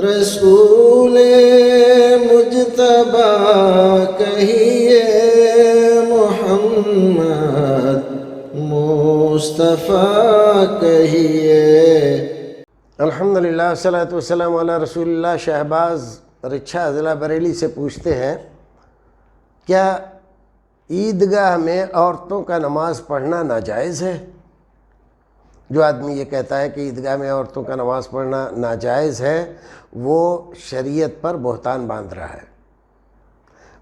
رسول مجتبی کہیے، محمد مصطفیٰ کہیے۔ الحمدللہ والصلاۃ والسلام علی رسول اللہ۔ شہباز رچھا ضلع بریلی سے پوچھتے ہیں، کیا عیدگاہ میں عورتوں کا نماز پڑھنا ناجائز ہے؟ جو آدمی یہ کہتا ہے کہ عیدگاہ میں عورتوں کا نماز پڑھنا ناجائز ہے، وہ شریعت پر بہتان باندھ رہا ہے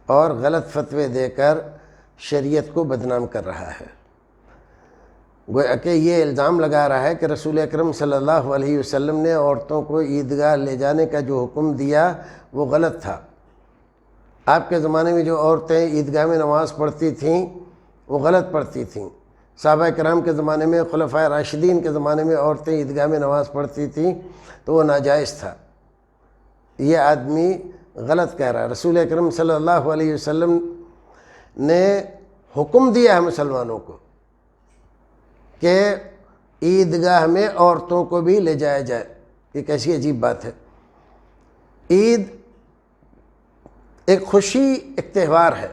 اور غلط فتوے دے کر شریعت کو بدنام کر رہا ہے۔ گویا کہ یہ الزام لگا رہا ہے کہ رسول اکرم صلی اللہ علیہ وسلم نے عورتوں کو عیدگاہ لے جانے کا جو حکم دیا وہ غلط تھا۔ آپ کے زمانے میں جو عورتیں عیدگاہ میں نماز پڑھتی تھیں وہ غلط پڑھتی تھیں۔ صحابہ کرام کے زمانے میں، خلفائے راشدین کے زمانے میں عورتیں عیدگاہ میں نماز پڑھتی تھیں تو وہ ناجائز تھا۔ یہ آدمی غلط کہہ رہا ہے۔ رسول اکرم صلی اللہ علیہ وسلم نے حکم دیا ہے مسلمانوں کو کہ عیدگاہ میں عورتوں کو بھی لے جایا جائے۔ یہ کیسی عجیب بات ہے۔ عید ایک خوشی، ایک تہوار ہے،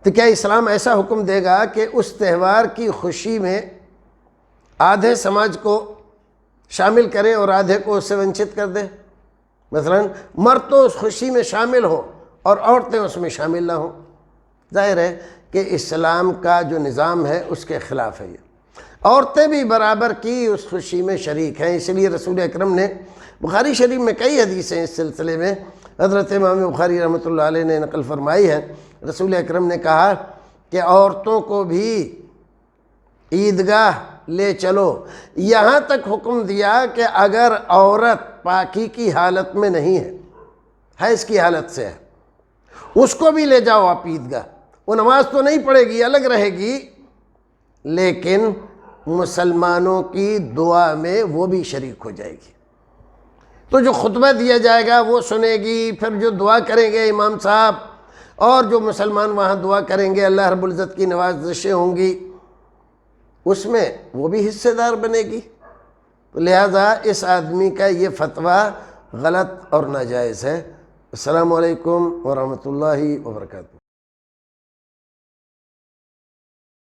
تو کیا اسلام ایسا حکم دے گا کہ اس تہوار کی خوشی میں آدھے سماج کو شامل کرے اور آدھے کو اس سے ونچت کر دے؟ مثلا مرد تو اس خوشی میں شامل ہوں اور عورتیں اس میں شامل نہ ہوں۔ ظاہر ہے کہ اسلام کا جو نظام ہے اس کے خلاف ہے یہ۔ عورتیں بھی برابر کی اس خوشی میں شریک ہیں، اس لیے رسول اکرم نے بخاری شریف میں کئی حدیثیں اس سلسلے میں حضرت امام بخاری رحمۃ اللہ علیہ نے نقل فرمائی ہے۔ رسول اکرم نے کہا کہ عورتوں کو بھی عیدگاہ لے چلو، یہاں تک حکم دیا کہ اگر عورت پاکی کی حالت میں نہیں ہے، حیض کی حالت سے ہے، اس کو بھی لے جاؤ آپ عیدگاہ۔ وہ نماز تو نہیں پڑھے گی، الگ رہے گی، لیکن مسلمانوں کی دعا میں وہ بھی شریک ہو جائے گی۔ تو جو خطبہ دیا جائے گا وہ سنے گی، پھر جو دعا کریں گے امام صاحب اور جو مسلمان وہاں دعا کریں گے، اللہ رب العزت کی نوازشیں ہوں گی، اس میں وہ بھی حصے دار بنے گی۔ تو لہٰذا اس آدمی کا یہ فتویٰ غلط اور ناجائز ہے۔ السلام علیکم ورحمۃ اللہ وبرکاتہ۔